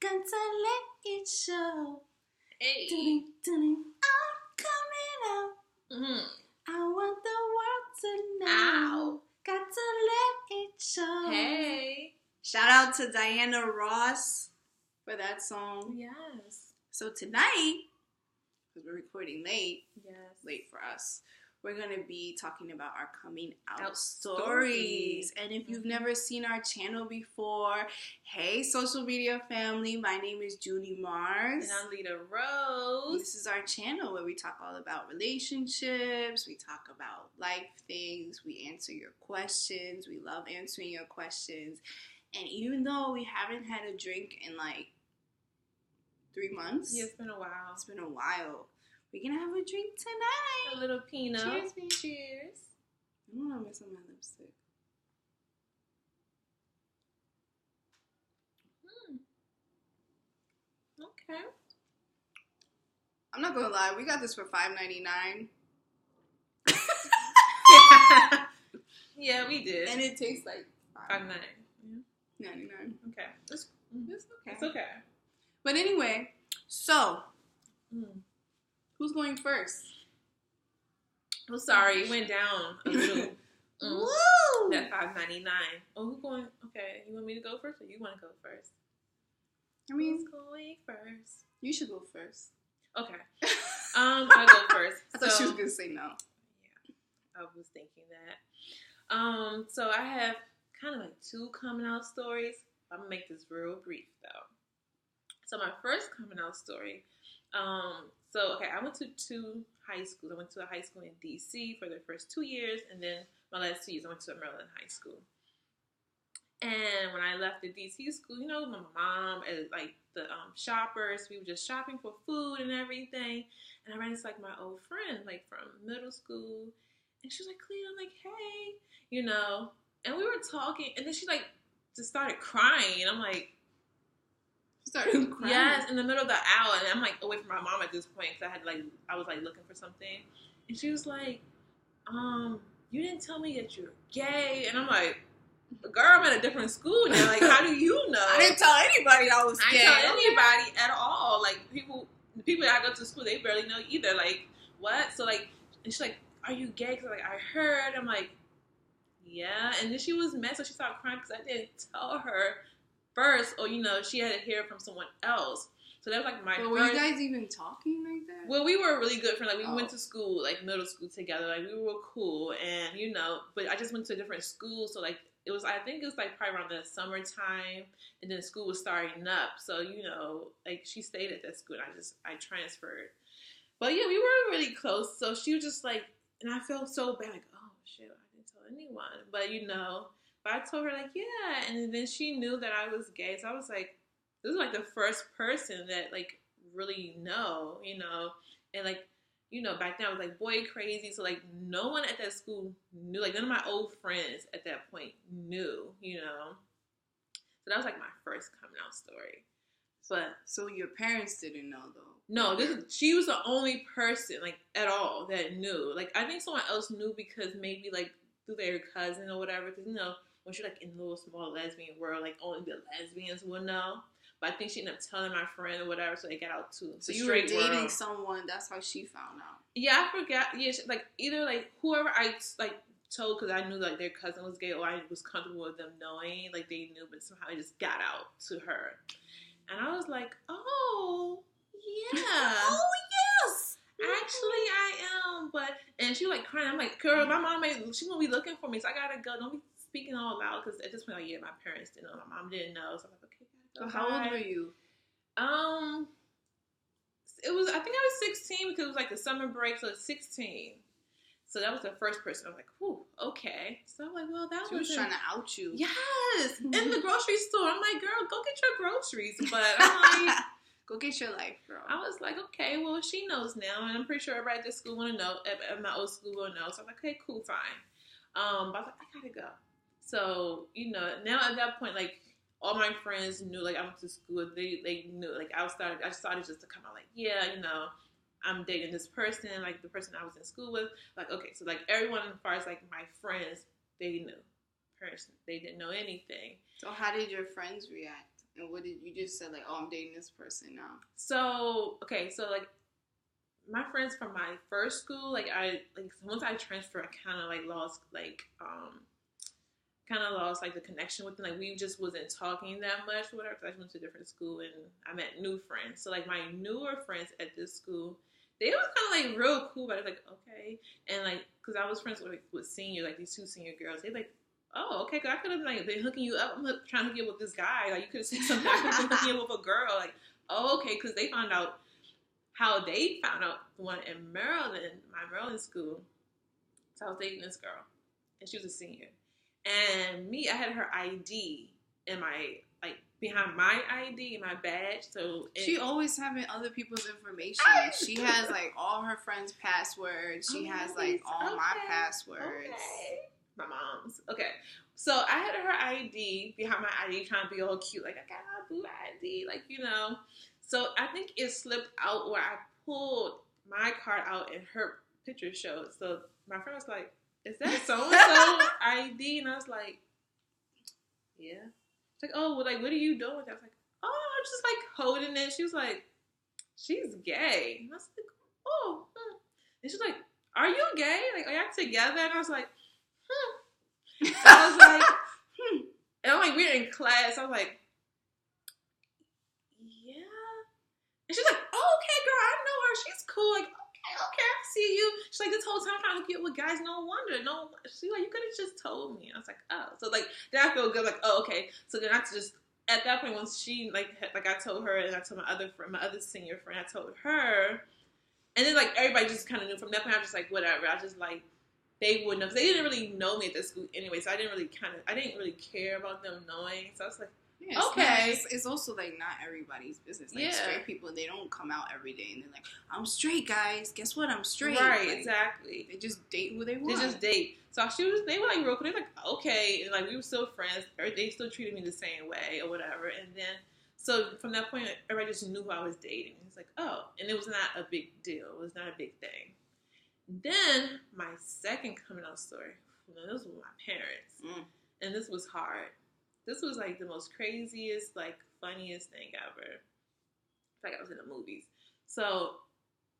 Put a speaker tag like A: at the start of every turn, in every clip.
A: got to let it show.
B: Hey.
A: I'm coming out.
B: Mm-hmm.
A: I want the world to know.
B: Ow.
A: Got to let it show.
B: Hey.
A: Shout out to Diana Ross for that song.
B: Yes.
A: So tonight, because we're recording late for us, we're going to be talking about our coming out stories. And if you've never seen our channel before, hey, social media family, my name is Junie Marz.
B: And I'm Leda Rose.
A: And this is our channel where we talk all about relationships, we talk about life things, we answer your questions, we love answering your questions. And even though we haven't had a drink in like 3 months.
B: Yeah, it's been a while.
A: It's been a while. We're going to have a drink tonight.
B: A little Pinot.
A: Cheers, baby.
B: Cheers.
A: I don't want to mess up my lipstick.
B: Okay.
A: I'm not going to lie. We got this for $5.99.
B: Yeah, we did.
A: And it tastes like
B: $5.99.
A: $99.
B: Okay. It's
A: okay.
B: It's okay.
A: But anyway, so who's going first?
B: Oh, sorry, it went down a little.
A: Woo!
B: That $5.99. Oh, who's going? Okay, you want me to go first, or you want to go first?
A: I mean,
B: who's going first?
A: You should go first.
B: Okay. I'll go first.
A: I thought she was gonna say no.
B: Yeah, I was thinking that. So I have kind of like 2 coming out stories. I'm gonna make this real brief though. So my first coming out story, I went to 2 high schools. I went to a high school in DC for the first 2 years, and then my last 2 years I went to a Maryland high school. And when I left the DC school, you know, my mom and like the shoppers, we were just shopping for food and everything. And I ran into like my old friend, like from middle school, and she was like, "Clea," I'm like, "Hey," you know, and we were talking, and then she like just started crying, and I'm like.
A: Started crying.
B: Yes, in the middle of the hour, and I'm like away from my mom at this point because I was like looking for something, and she was like, "You didn't tell me that you're gay," and I'm like, "Girl, I'm at a different school now. Like, how do you know?"
A: I didn't tell anybody I was gay.
B: I didn't tell anybody at all. Like the people that I go to school, they barely know either. Like, what? So like, and she's like, "Are you gay?" Because like I heard. I'm like, "Yeah," and then she was mad, so she started crying because I didn't tell her. First, or she had to hear it from someone else. So that was like my first.
A: Were you guys even talking like that?
B: Well, we were really good friends. Like we went to school, like middle school together. Like we were cool, and but I just went to a different school. So like I think it was like probably around the summertime, and then school was starting up. So like she stayed at that school, and I transferred. But yeah, we were really close. So she was just like, and I felt so bad, like, oh shit, I didn't tell anyone. But But I told her, like, yeah, and then she knew that I was gay, so I was like, this is, like, the first person that, like, really know, and, like, back then I was, like, boy crazy, so, like, no one at that school knew, like, none of my old friends at that point knew, so that was, like, my first coming out story, but.
A: So your parents didn't know, though?
B: No, she was the only person, like, at all that knew, like, I think someone else knew because maybe, like, through their cousin or whatever, because, when you're, like, in the little small lesbian world, like, only the lesbians will know. But I think she ended up telling my friend or whatever, so they got out too.
A: So you were dating someone, that's how she found out.
B: Yeah, I forgot. Yeah, like, either, like, whoever I, like, told, because I knew, like, their cousin was gay, or I was comfortable with them knowing, like, they knew, but somehow it just got out to her. And I was like, oh, yeah.
A: Oh, yes.
B: Actually, I am. And she was, like, crying. I'm like, girl, my mom, she won't be looking for me, so I gotta go. Don't be speaking all loud, because at this point, like, yeah, my parents didn't know, my mom didn't know, so I'm like, okay,
A: gotta go. So how old were you?
B: I think I was 16, because it was like the summer break, so it's 16. So that was the first person. I was like, whew, okay. So I'm like, well, that
A: she was trying to out you.
B: Yes, in the grocery store. I'm like, girl, go get your groceries. But I'm like,
A: go get your life, girl.
B: I was like, okay, well, she knows now, and I'm pretty sure everybody at this school want to know. At my old school will know. So I'm like, okay, cool, fine. But I was like, I gotta go. So now at that point, like, all my friends knew, like, I went to school. They knew, like, I started just to come out, like, yeah, I'm dating this person, like, the person I was in school with. Like, okay, so, like, everyone as far as, like, my friends, they knew. Parents, they didn't know anything.
A: So how did your friends react? And what did you just said? Like, oh, I'm dating this person now.
B: So like my friends from my first school, like once I transferred, I kind of like lost the connection with them. Like we just wasn't talking that much or whatever. Cause I just went to a different school and I met new friends. So like my newer friends at this school, they was kind of like real cool, but I was like, okay. And like, cause I was friends with senior, like these two senior girls. They like, oh, okay. Cause I could have like been hooking you up. I'm trying to hook you up with this guy. Like you could have said something. I could have been hooking you up with a girl. Like, oh, okay. Cause they found out how they found out the one in Maryland, my Maryland school. So I was dating this girl and she was a senior. And me, I had her ID in my, like, behind my ID, my badge. So
A: she always having other people's information. She has, like, all her friends' passwords. She has, like, all my passwords.
B: Okay. My mom's. Okay. So I had her ID behind my ID, trying to be all cute. Like, I got my boo ID. Like, you know. So I think it slipped out where I pulled my card out and her picture showed. So my friend was like, is that so-and-so ID? And I was like, yeah. She's like, oh, well, like, what are you doing with that? I was like, oh, I'm just, like, holding it. She was like, she's gay. And I was like, oh. And she's like, are you gay? Like, are y'all together? And I was like, So I was like, And I'm like, we're in class. I was like, yeah. And she's like, oh, okay, girl, I know her. She's cool. Like, okay, I see you. She's like, this whole time I'm trying to hook you up with guys. No wonder. No, she's like, you could have just told me. I was like, oh. So, like, then I feel good. Like, oh, okay. So then I just, at that point, once she, like I told her, and I told my other senior friend, I told her. And then, like, everybody just kind of knew from that point. I was just like, whatever. I just, like, they wouldn't have. They didn't really know me at the school anyway. So I didn't really care about them knowing. So I was like,
A: yeah, okay. It's also, like, not everybody's business. Like, straight people, they don't come out every day and they're like, I'm straight, guys. Guess what? I'm straight.
B: Right,
A: like,
B: exactly.
A: They just date who they want.
B: They just date. So they were, like, real cool. They were like, okay. And, like, we were still friends. They still treated me the same way or whatever. And then, so from that point, everybody just knew who I was dating. It's like, oh. And it was not a big deal. It was not a big thing. Then, my second coming out story, this was with my parents. And this was hard. This was, like, the most craziest, like, funniest thing ever. It's like I was in the movies. So,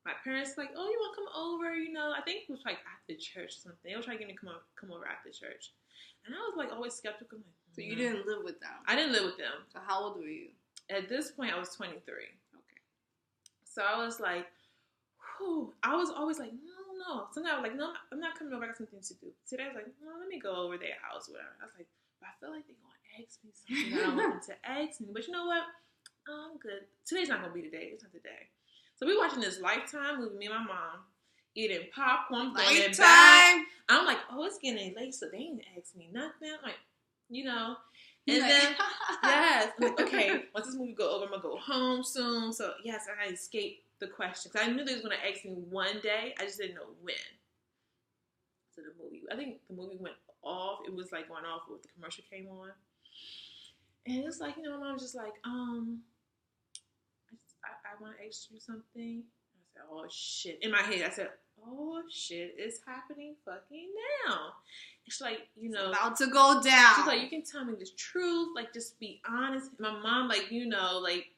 B: my parents were like, oh, you want to come over? You know, I think it was, like, after church or something. They were trying to get me to come over after church. And I was, like, always skeptical. Like,
A: so, you didn't live with them?
B: I didn't live with them.
A: So, how old were you?
B: At this point, I was 23.
A: Okay.
B: So, I was like, whew. I was always like, no. Sometimes I was like, no, I'm not coming over. I got something to do. Today, I was like, no, let me go over their house, whatever. I was like, but I feel like they're going to ask me something that I don't want them to ask me. But you know what? I'm good. Today's not going to be the day. It's not the day. So we watching this Lifetime movie, me and my mom, eating popcorn.
A: Lifetime?
B: I'm like, oh, it's getting late, so they didn't ask me nothing. I'm like, you know. And then, yes. I'm like, okay, once this movie go over, I'm going to go home soon. So, yes, I escaped the question. Because I knew they was going to ask me one day. I just didn't know when. So the movie, I think the movie went off. It was like going off when the commercial came on. And it's like, you know, my mom was just like, I want to ask you something. I said, oh, shit. In my head, I said, oh, shit, it's happening fucking now. It's like, you know.
A: It's about to go down.
B: She's like, you can tell me the truth. Like, just be honest. My mom, like, you know, like,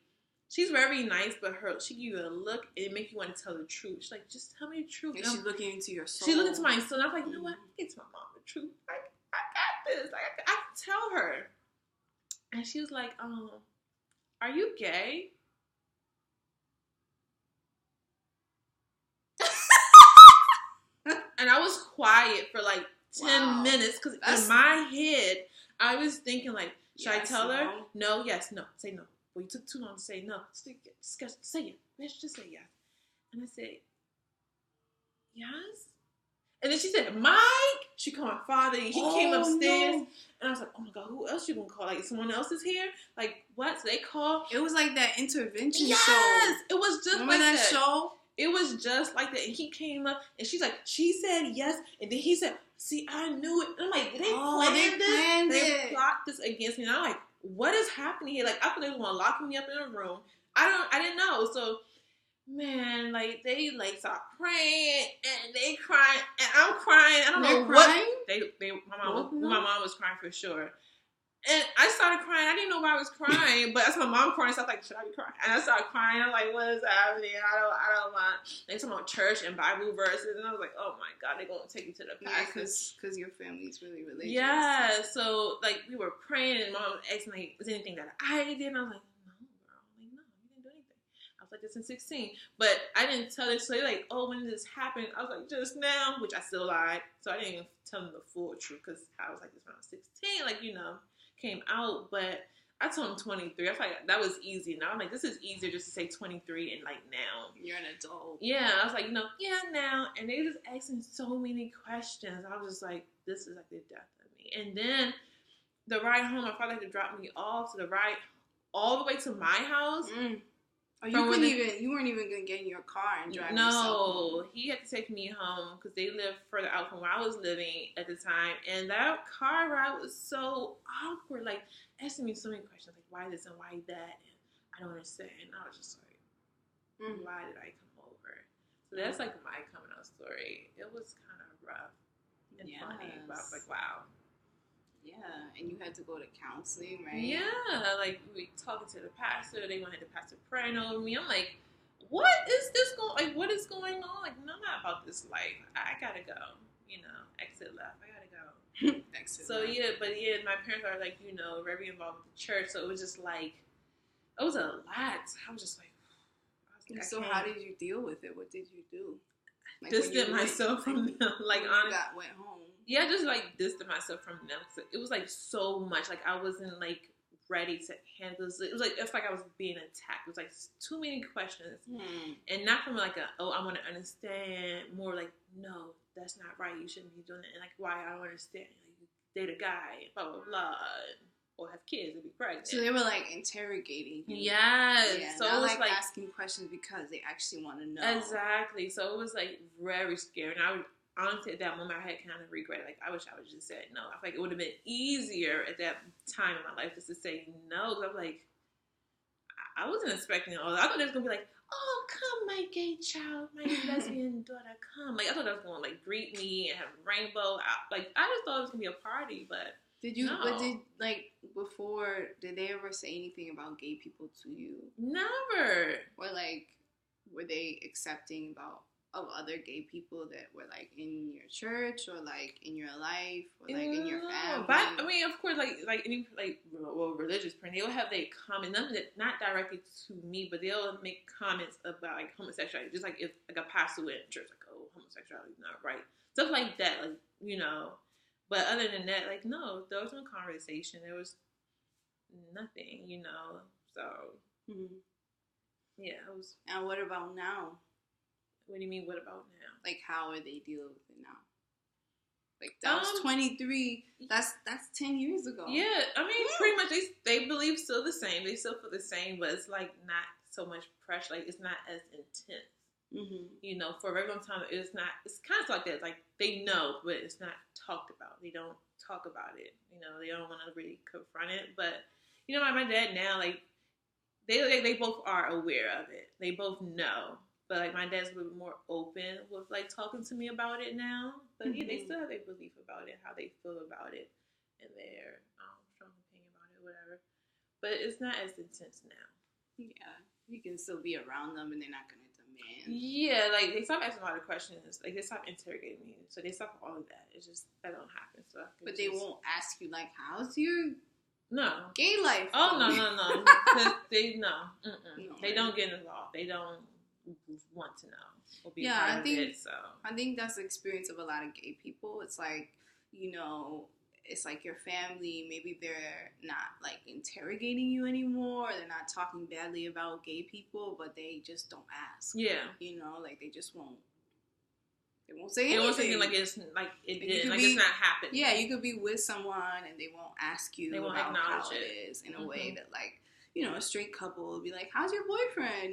B: she's very nice, but she give you a look and it make you want to tell the truth. She's like, just tell me the truth.
A: And she's looking into your soul.
B: She's looking into my soul. And I'm like, you know what? It's my mom the truth. Like, I got this. Like, I can tell her. And she was like, are you gay? And I was quiet for like 10 minutes because in my head, I was thinking like, should I tell her? No, yes, no. Say no. Well, you took too long to say no. Say it. Let's just say yes. And I said, yes. And then she said, Mike. She called my father. He came upstairs. No. And I was like, oh my God, who else you gonna call? Like, someone else is here? Like, what? So they called.
A: It was like that intervention show.
B: Yes. It was just
A: Remember
B: like
A: that show?
B: It was just like that. And he came up and she's like, she said yes. And then he said, see, I knew it. And I'm like, did they plan this? They plot this against me. And I'm like, what is happening here? Like, I thought they were gonna lock me up in a room. I didn't know. So, man, like, they, like, start praying, and they crying, and I'm crying. I don't know what. My mom was crying for sure. And I started crying. I didn't know why I was crying, but that's my mom crying. So I was like, should I be crying? And I started crying. I'm like, what is happening? I don't want. They talking about church and Bible verses, and I was like, oh my God, they're gonna take me to the pastor.
A: Because your family's really religious.
B: Yeah. So like we were praying, and mom was asking like, is anything that I did? And I was like, no, girl. Like, no, you didn't do anything. I was like, this in 16, but I didn't tell her. So they're like, oh, when did this happen? I was like, just now, which I still lied. So I didn't even tell them the full truth because I was like, this when I was 16, like came out, but I told him 23. I was like, that was easy. Now I'm like, this is easier just to say 23 and like now.
A: You're an adult.
B: Yeah, I was like, yeah, now. And they just asking so many questions. I was just like, this is like the death of me. And then the ride home, my father had to drop me off to the ride all the way to my house.
A: Oh, you weren't even gonna get in your car and drive yourself home.
B: No, he had to take me home because they lived further out from where I was living at the time, and that car ride was so awkward. Like asking me so many questions, like why this and why that, and I don't understand. And I was just like, why did I come over? So that's like my coming out story. It was kind of rough and funny, but I was like, wow.
A: Yeah, and you had to go to counseling, right?
B: Yeah, like we talking to the pastor. They wanted the pastor praying over me. I'm like, what is this going? Like, what is going on? Like, no, I'm not about this life. I gotta go. Exit left. I gotta go.
A: Exit
B: so
A: left.
B: my parents are like, very involved with the church. So it was just like, it was a lot. I was just like,
A: so how did you deal with it? What did you do? Like
B: distant myself from them. Like, honestly,
A: went home.
B: Yeah, just like distant myself from them. It was like so much. Like I wasn't like ready to handle this. It was like it's like I was being attacked. It was like too many questions, and not from like I want to understand. More like, no, that's not right. You shouldn't be doing it. And like, why? I don't understand. Like, you date a guy, blah blah blah, or have kids and be pregnant.
A: So they were like interrogating you.
B: Yes.
A: Yeah,
B: so it was like
A: asking questions because they actually want to know.
B: Exactly. So it was like very scary. And honestly, at that moment, I had kind of regret. Like, I wish I would just said no. I feel like it would have been easier at that time in my life just to say no. Because I'm like, I wasn't expecting all that. I thought they was going to be like, oh, come, my gay child, my lesbian daughter, come. Like, I thought they was going to, like, greet me and have a rainbow. Like, I just thought it was going to be a party, but
A: did you,
B: no.
A: But did they ever say anything about gay people to you?
B: Never.
A: Or, like, were they accepting of other gay people that were like in your church or like in your life or like in your family?
B: But I mean, of course, like any religious person, they'll have their comments, not directly to me, but they'll make comments about like homosexuality. Just like if like a pastor went in church, like, oh, homosexuality is not right, stuff like that, like But other than that, like no, there was no conversation. There was nothing, So yeah, it was.
A: And what about now?
B: What do you mean, what about now?
A: Like, how are they dealing with it now? Like, that was 23. That's 10 years ago.
B: Yeah, I mean, pretty much they believe still the same. They still feel the same, but it's, like, not so much pressure. Like, it's not as intense. Mm-hmm. For a very long time, it's kind of like that. Like, they know, but it's not talked about. They don't talk about it. They don't want to really confront it. But, my dad now, like, they both are aware of it. They both know. But, like, my dad's a little bit more open with, like, talking to me about it now. But, yeah, they still have their belief about it, how they feel about it, and their strong opinion about it, whatever. But it's not as intense now.
A: Yeah. You can still be around them, and they're not going to demand.
B: Yeah, like, they stop asking a lot of questions. Like, they stop interrogating me. So they stop all of that. It's just, that don't happen. So
A: but they won't ask you, like, how's your gay life?
B: Oh, no. Because they don't get involved. They don't want to know or be part of it. So
A: I think that's the experience of a lot of gay people. It's like, it's like your family, maybe they're not like interrogating you anymore, they're not talking badly about gay people, but they just don't ask.
B: Yeah.
A: Like they just won't say anything.
B: They won't say like it's like it did, like it's not happening.
A: Yeah, you could be with someone and they won't ask you
B: about
A: how it is in a way that like, a straight couple will be like, how's your boyfriend,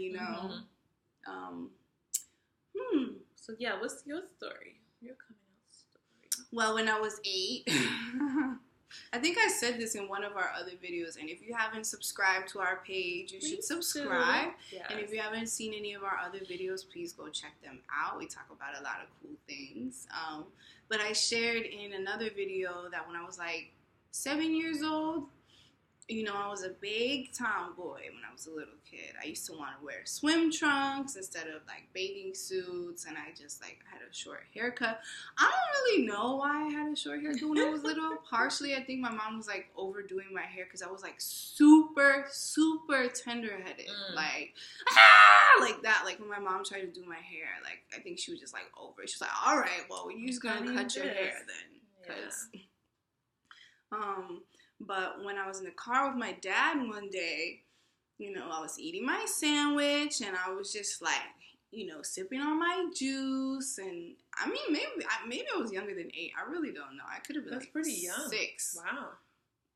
B: So yeah, what's your story? Your coming out story.
A: Well, when I was 8, I think I said this in one of our other videos, and if you haven't subscribed to our page, you should subscribe. Yes. And if you haven't seen any of our other videos, please go check them out. We talk about a lot of cool things. But I shared in another video that when I was like 7 years old, you know, I was a big tomboy when I was a little kid. I used to want to wear swim trunks instead of like bathing suits, and I just like had a short haircut. I don't really know why I had a short haircut when I was little. Partially, I think my mom was like overdoing my hair because I was like super, super tender-headed, like that. Like when my mom tried to do my hair, like I think she was just like over it. She was like, "All right, well, you're just gonna cut your hair then," because. But when I was in the car with my dad one day, you know, I was eating my sandwich and I was just like, you know, sipping on my juice. And I mean, maybe I was younger than 8. I really don't know. I could have been like pretty young. 6.
B: Wow.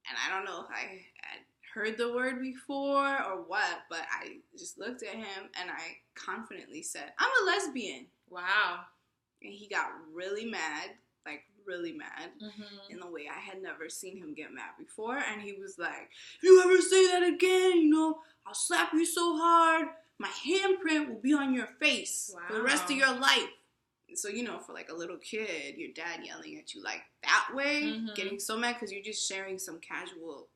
A: And I don't know if I had heard the word before or what, but I just looked at him and I confidently said, "I'm a lesbian."
B: Wow.
A: And he got really mad. Like, really mad in the way I had never seen him get mad before. And he was like, "If you ever say that again, you know, I'll slap you so hard, my handprint will be on your face for the rest of your life." And so, you know, for like a little kid, your dad yelling at you like that way, getting so mad because you're just sharing some casual,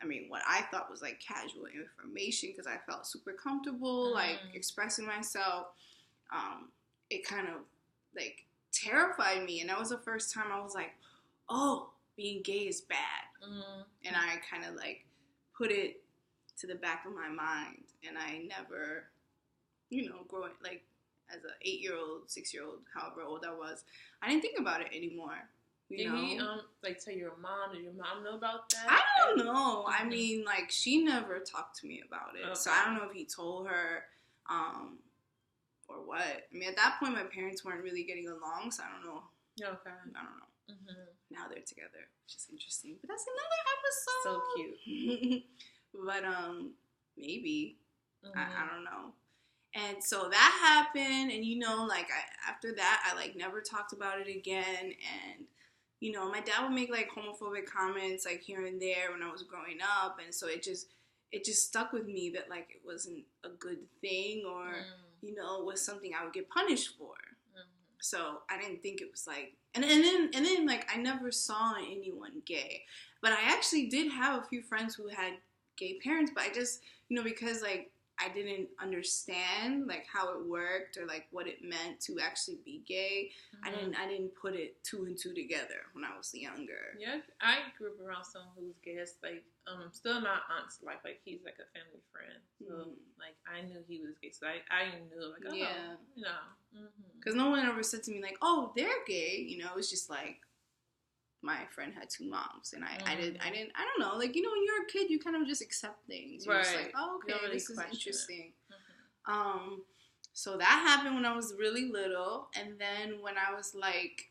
A: I mean, what I thought was like casual information because I felt super comfortable, like expressing myself. It kind of like terrified me, and that was the first time I was like, "Oh, being gay is bad," and I kind of like put it to the back of my mind, and I never, you know, growing like as a 8-year-old, 6-year-old, however old I was, I didn't think about it anymore.
B: Did he like tell your mom? Did your mom know about that?
A: I don't know. I mean, like she never talked to me about it, so I don't know if he told her. Or what? I mean, at that point, my parents weren't really getting along, so I don't know.
B: Okay.
A: I don't know. Now they're together, which is interesting. But that's another
B: episode. So cute.
A: But maybe I don't know. And so that happened, and you know, like after that, I like never talked about it again. And you know, my dad would make like homophobic comments like here and there when I was growing up, and so it just stuck with me that like it wasn't a good thing or. You know, was something I would get punished for. So I didn't think it was like, and then like I never saw anyone gay, but I actually did have a few friends who had gay parents, but I just, you know, because like I didn't understand like how it worked or like what it meant to actually be gay. I didn't put it 2 and 2 together when I was younger.
B: Yeah, I grew up around someone who was gay. It's like still in my aunt's life, like he's like a family friend. So like I knew he was gay, so I knew like you know,
A: because no one ever said to me like, "Oh, they're gay," you know. It was just like my friend had 2 moms, and I don't know, like, you know, when you're a kid, you kind of just accept things. You're just like, "Oh, okay, really this is interesting." So that happened when I was really little, and then when I was like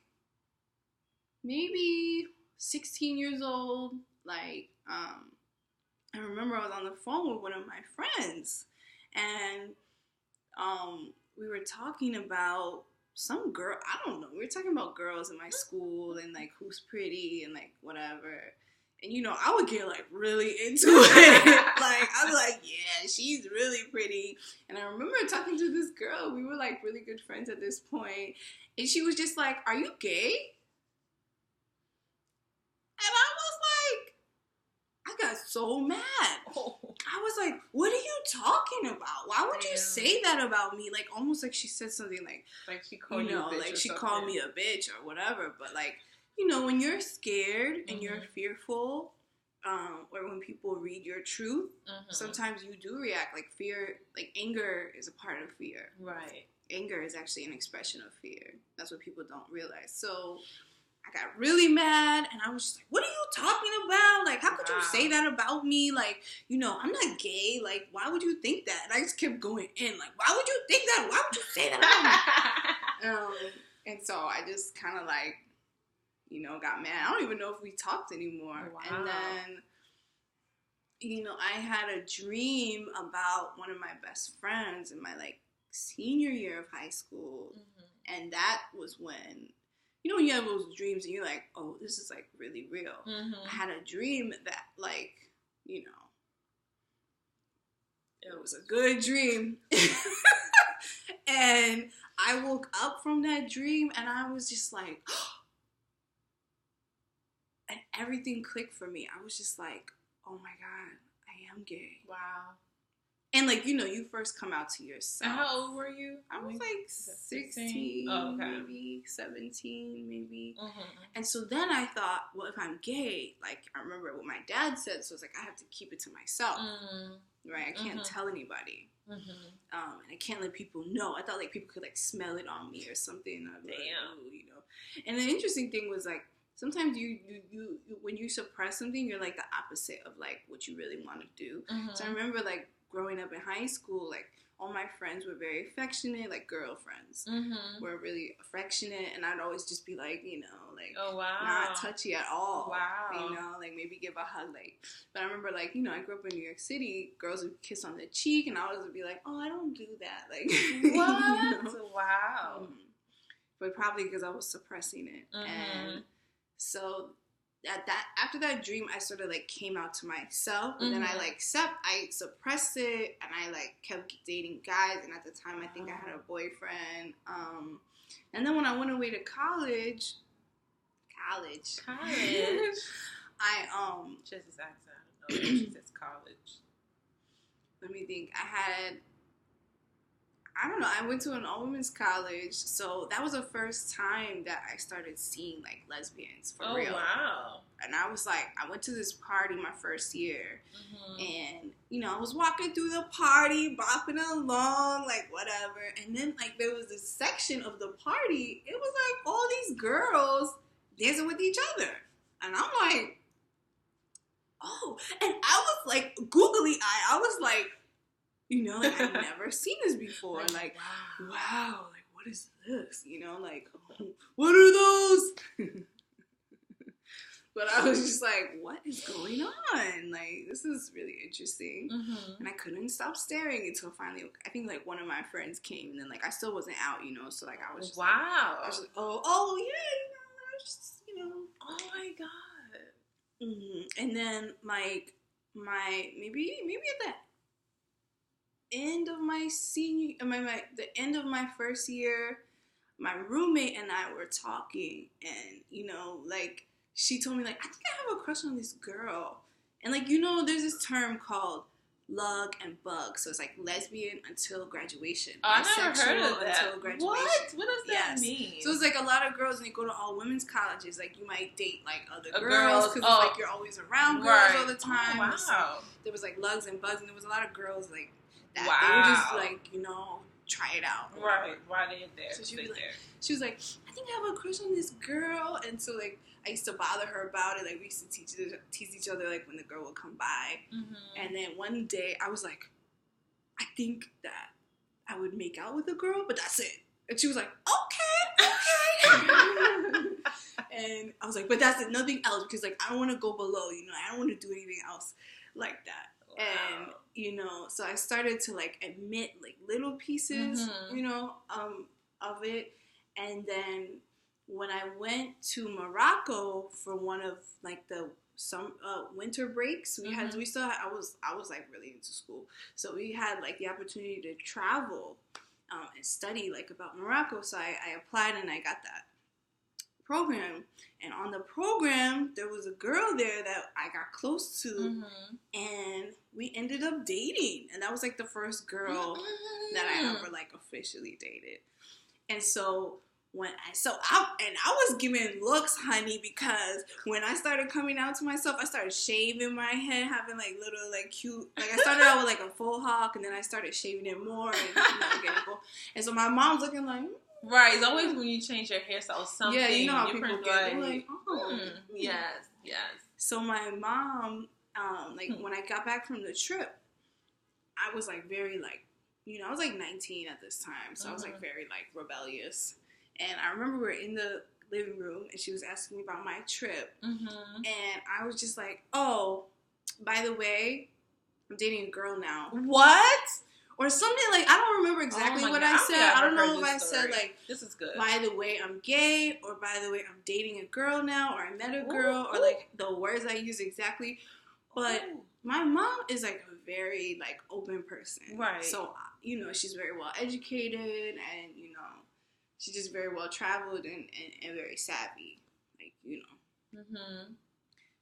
A: maybe 16 years old, like I remember I was on the phone with one of my friends, and we were talking about some girl, I don't know, we were talking about girls in my school and like who's pretty and like whatever. And you know, I would get like really into it. Like I was like, "Yeah, she's really pretty." And I remember talking to this girl, we were like really good friends at this point, and she was just like, "Are you gay?" And I was like, I got so mad. I was like, "What are you talking about? Why would you say that about me?" Like almost like she said something like
B: she called you a bitch,
A: like she called me a bitch or whatever. But like, you know, when you're scared and you're fearful, or when people read your truth, sometimes you do react. Like fear, like anger is a part of fear.
B: Right.
A: Anger is actually an expression of fear. That's what people don't realize. So I got really mad, and I was just like, "What are you talking about? Like, how could you say that about me? Like, you know, I'm not gay. Like, why would you think that?" And I just kept going in, like, "Why would you think that? Why would you say that about me?" And so I just kind of like, you know, got mad. I don't even know if we talked anymore. Wow. And then, you know, I had a dream about one of my best friends in my like senior year of high school, and that was when. You know when you have those dreams and you're like, "Oh, this is like really real." I had a dream that like, you know, it was a good dream. And I woke up from that dream and I was just like, and everything clicked for me. I was just like, oh my God, I am gay.
B: Wow.
A: And, like, you know, you first come out to yourself.
B: And how old were you?
A: I was, like, 16, maybe 17, maybe. Mm-hmm. And so then I thought, well, if I'm gay, like, I remember what my dad said, so it's like, I have to keep it to myself. Right? I can't tell anybody. And I can't let people know. I thought, like, people could, like, smell it on me or something. Damn. Like, oh, you know. And the interesting thing was, like, sometimes you when you suppress something, you're, like, the opposite of, like, what you really want to do. So I remember, like, growing up in high school, like, all my friends were very affectionate, like, girlfriends were really affectionate, and I'd always just be like, you know, like, not touchy at all. Wow. You know, like, maybe give a hug, like, but I remember, like, you know, I grew up in New York City, girls would kiss on the cheek, and I always would be like, oh, I don't do that, like,
B: what?
A: You know?
B: Wow.
A: But probably because I was suppressing it, and so after that dream, I sort of, like, came out to myself, and then I, like, I suppressed it, and I, like, kept dating guys, and at the time, I think I had a boyfriend, and then when I went away to college, I,
B: Just his accent, I don't know, she says college.
A: Let me think, I don't know, I went to an all-women's college, so that was the first time that I started seeing, like, lesbians, for real. Oh, wow. And I was like, I went to this party my first year, and, you know, I was walking through the party, bopping along, like, whatever, and then, like, there was this section of the party, it was, like, all these girls dancing with each other, and I'm like, oh, and I was, like, googly-eyed, I was like, you know, like, I've never seen this before. Like, wow, like, what is this? You know, like, oh, what are those? But I was just like, what is going on? Like, this is really interesting. And I couldn't stop staring until finally, I think, like, one of my friends came. And then, like, I still wasn't out, you know, so, like, I was just, like, I was just, oh, yeah, you know, I was just, you know.
B: Oh, my God.
A: And then, like, maybe at the end of my the end of my first year, my roommate and I were talking, and, you know, like, she told me, like, I think I have a crush on this girl, and, like, you know, there's this term called lug and bug, so it's like lesbian until graduation.
B: Oh, I never heard of that.
A: Until graduation.
B: What does that mean?
A: So it's like a lot of girls, when they go to all women's colleges, like, you might date, like, other girls because like, you're always around girls all the time.
B: Oh, wow.
A: So there was, like, lugs and bugs, and there was a lot of girls, like, that they were just, like, you know, try it out.
B: Right. Why they there?
A: So she was like, I think I have a crush on this girl, and so, like, I used to bother her about it. Like, we used to tease each other, like, when the girl would come by. And then one day, I was like, I think that I would make out with a girl, but that's it. And she was like, okay. And I was like, but that's it, nothing else, because, like, I don't want to go below, you know, I don't want to do anything else like that. Wow. And, you know, so I started to, like, admit, like, little pieces, you know, of it. And then when I went to Morocco for one of, like, some winter breaks, I was like really into school, so we had, like, the opportunity to travel and study, like, about Morocco. So I applied, and I got that program, and on the program there was a girl there that I got close to, and we ended up dating, and that was, like, the first girl that I ever, like, officially dated. And so I was giving looks, honey, because when I started coming out to myself, I started shaving my head, having, like, little, like, cute, like, I started out with, like, a full hawk, and then I started shaving it more, and, you know, getting full. And so my mom's looking like,
B: right, it's always when you change your hairstyle, something. Yeah,
A: you know how people get, like,
B: yes.
A: So my mom, like, when I got back from the trip, I was, like, very, like, you know, I was, like, 19 at this time, so I was, like, very, like, rebellious. And I remember we were in the living room, and she was asking me about my trip, and I was just like, oh, by the way, I'm dating a girl now.
B: What?
A: Or something, like, I don't remember exactly what I said. I don't know if I said, like,
B: this is good.
A: By the way, I'm gay, or by the way, I'm dating a girl now, or I met a girl, or, like, the words I use exactly. But my mom is, like, a very, like, open person. Right. So, you know, she's very well educated, and, you know, she's just very well traveled and very savvy, like, you know.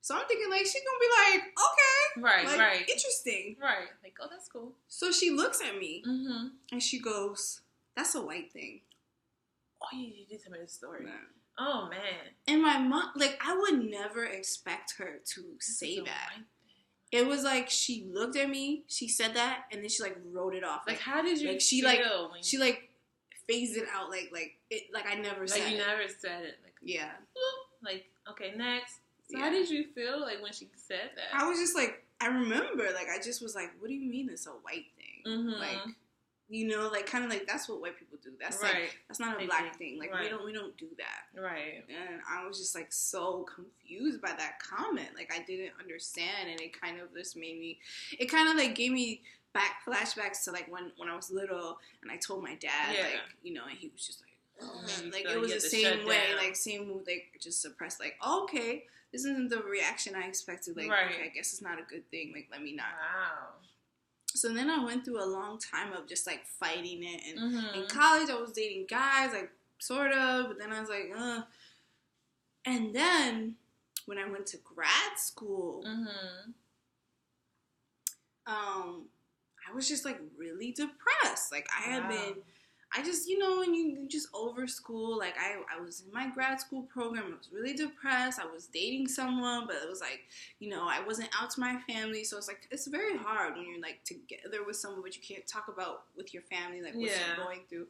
A: So I'm thinking, like, she's gonna be like, okay.
B: Right,
A: like,
B: right.
A: Interesting.
B: Right. Like, oh, that's cool.
A: So she looks at me, and she goes, that's a white thing.
B: Oh, you did tell me this story.
A: Man.
B: Oh, man.
A: And my mom, like, I would never expect her to say that. It was like, she looked at me, she said that, and then she, like, wrote it off.
B: Like how did you
A: like, she,
B: feel?
A: She, like, phased it out, like I never said it.
B: Like, you never said it. Like,
A: yeah.
B: Like, okay, next. So how did you feel, like, when she said that?
A: I was just, like, I remember, like, I just was like, what do you mean it's a white thing? Like, you know, like, kind of like, that's what white people do. That's, like, that's not a black thing. Like, we don't do that.
B: Right.
A: And I was just, like, so confused by that comment. Like, I didn't understand, and it kind of just made me, it kind of, like, gave me flashbacks to, like, when I was little, and I told my dad, like, you know, and he was just like, oh, like, it was the same way, like, just suppressed, like, oh, okay, this isn't the reaction I expected, like, okay, I guess it's not a good thing, like, let me not.
B: Wow.
A: So then I went through a long time of just, like, fighting it, and in college I was dating guys, like, sort of, but then I was like, and then when I went to grad school, I was just, like, really depressed. Like, I had been, I just, you know, when you just over school, like, I was in my grad school program, I was really depressed, I was dating someone, but it was, like, you know, I wasn't out to my family, so it's, like, it's very hard when you're, like, together with someone, but you can't talk about with your family, like, what you're going through.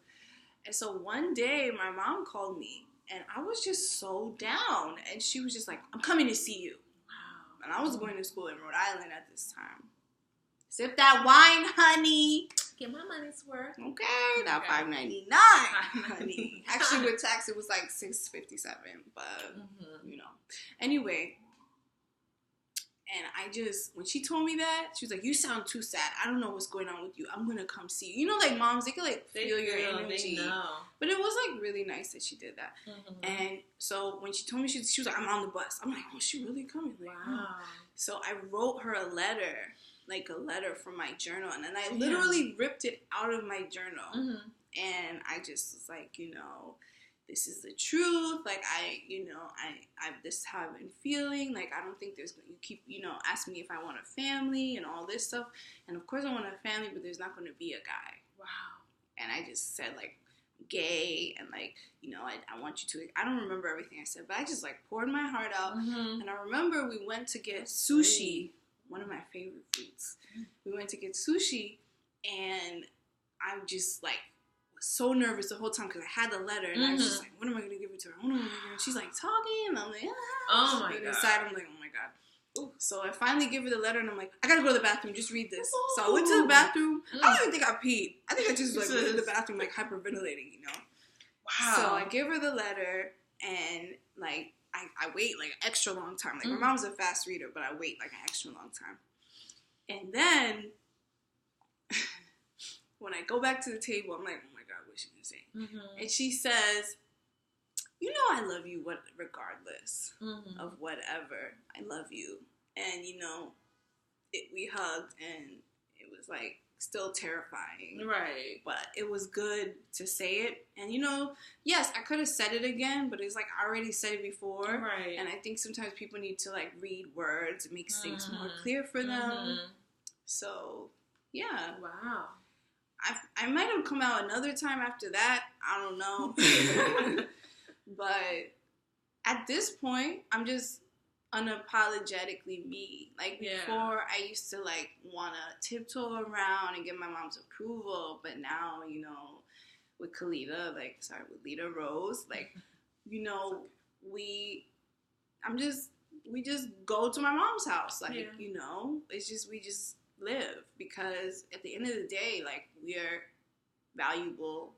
A: And so one day, my mom called me, and I was just so down, and she was just like, I'm coming to see you. Wow. And I was going to school in Rhode Island at this time. Sip that wine, honey.
B: Get my money's worth.
A: Okay, that $5.99, honey. Actually, with tax, it was like $6.57, but you know. Anyway, and I just, when she told me that, she was like, "You sound too sad. I don't know what's going on with you. I'm gonna come see you." You know, like moms, they can like feel your energy.
B: They know.
A: But it was like really nice that she did that. And so when she told me, she was like, "I'm on the bus." I'm like, "Oh, she really coming?" Like, wow. So I wrote her a letter. Like a letter from my journal, and then I literally ripped it out of my journal, and I just was like, you know, this is the truth. Like this is how I've been feeling. Like I don't think you keep, you know, asking me if I want a family and all this stuff, and of course I want a family, but there's not going to be a guy. Wow. And I just said like gay and like, you know, I want you to. I don't remember everything I said, but I just like poured my heart out, and I remember we went to get sushi. One of my favorite foods. We went to get sushi, and I just, like, was so nervous the whole time because I had the letter, and I was just like, when am I going to give it to her? When am I going to give it to her? She's, like, talking, and I'm like, ah.
B: Oh, my God.
A: Inside, I'm like, oh, my God. Ooh. So I finally give her the letter, and I'm like, I got to go to the bathroom. Just read this. Ooh. So I went to the bathroom. I don't even think I peed. I think I just, like, went to the bathroom, like, hyperventilating, you know? Wow. So I give her the letter, and, like, I wait, like, an extra long time. Like, my mom's a fast reader, but I wait, like, an extra long time. And then, when I go back to the table, I'm like, oh, my God, what's she going to say? And she says, you know I love you regardless of whatever. I love you. And, you know, we hugged, and it was, like, still terrifying. Right. But it was good to say it. And, you know, yes, I could have said it again, but it's like I already said it before. Right. And I think sometimes people need to, like, read words. It makes things more clear for them. So, yeah. Wow. I might have come out another time after that. I don't know. But at this point, I'm just unapologetically me. Like before, I used to like want to tiptoe around and get my mom's approval, but now, you know, with Leda Rose, like, you know, we just go to my mom's house, like, you know, it's just, we just live, because at the end of the day, like, we are valuable,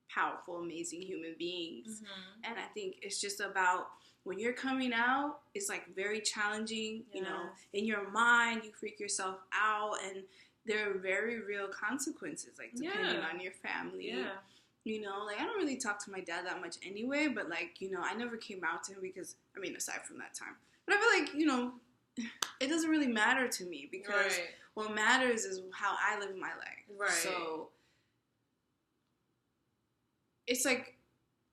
A: powerful, amazing human beings, and I think it's just about, when you're coming out, it's, like, very challenging, you know, in your mind, you freak yourself out, and there are very real consequences, like, depending on your family. You know, like, I don't really talk to my dad that much anyway, but, like, you know, I never came out to him because, I mean, aside from that time. But I feel like, you know, it doesn't really matter to me, because what matters is how I live my life. Right. So, it's, like,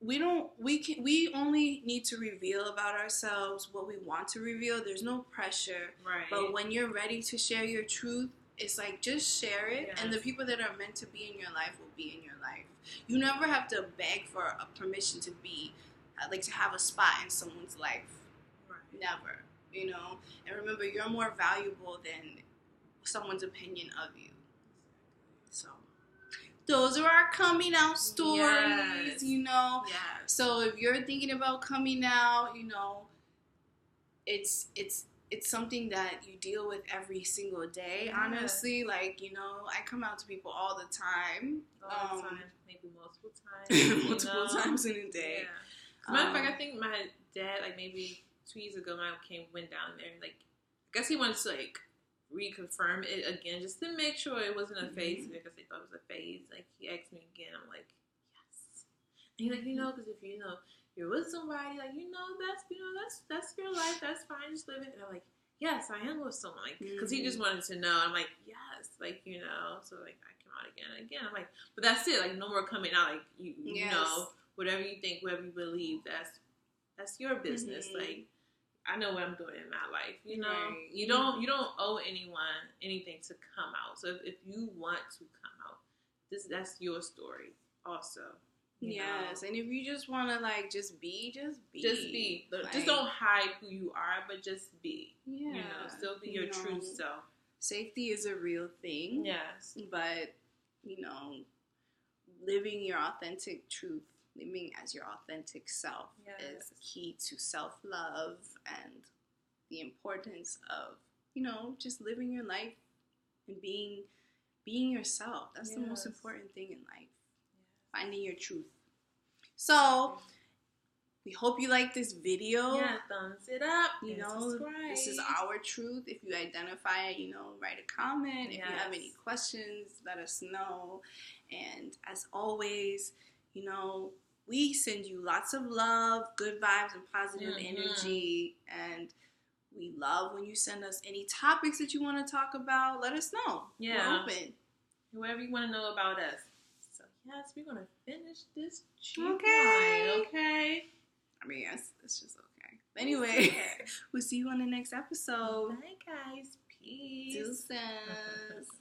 A: we only need to reveal about ourselves what we want to reveal. There's no pressure.
B: Right.
A: But when you're ready to share your truth, it's like, just share it.
B: Yes.
A: And the people that are meant to be in your life will be in your life. You never have to beg for a permission to be, like, to have a spot in someone's life. Right. Never. You know? And remember, you're more valuable than someone's opinion of you. So those are our coming out stories, yes. You know.
B: Yes.
A: So if you're thinking about coming out, you know, it's something that you deal with every single day. Yes. Honestly, like, you know, I come out to people all the time.
B: All the time, maybe multiple times.
A: Multiple times in a day.
B: Yeah. Matter of fact, I think my dad, like maybe 2 years ago, went down there. Like, I guess he wanted to like reconfirm it again, just to make sure it wasn't a phase, because they thought it was a phase. Like, he asked me again, I'm like, yes. And he's like, you know, because if you know you're with somebody, like, that's your life, that's fine, just live it. And I'm like, yes, I am with someone, like, because he just wanted to know. I'm like, yes, like, you know, so like I come out again and again. I'm like, but that's it, like, no more coming out, like, you know, whatever you think, whatever you believe, that's your business. Like, I know what I'm doing in my life, you know. Right. You don't owe anyone anything to come out. So if you want to come out, that's your story also.
A: Yes, and if you just want to, like, just be.
B: Like, just don't hide who you are, but just be. Yeah. You know, still be your true self.
A: Safety is a real thing.
B: Yes.
A: But, you know, living your authentic truth, living as your authentic self is key to self-love and the importance of, you know, just living your life and being yourself. That's the most important thing in life. Finding your truth. So, we hope you like this video.
B: Yeah, thumbs it up.
A: You know, subscribe. This is our truth. If you identify it, you know, write a comment. If you have any questions, let us know. And as always, you know, we send you lots of love, good vibes, and positive energy. And we love when you send us any topics that you want to talk about. Let us know.
B: Yeah.
A: We're open.
B: Whoever you want to know about us. So, yes, we're going to finish this cheap wine, okay?
A: I mean, yes, it's just okay. Anyway, we'll see you on the next episode.
B: Bye, guys. Peace.
A: Deuces.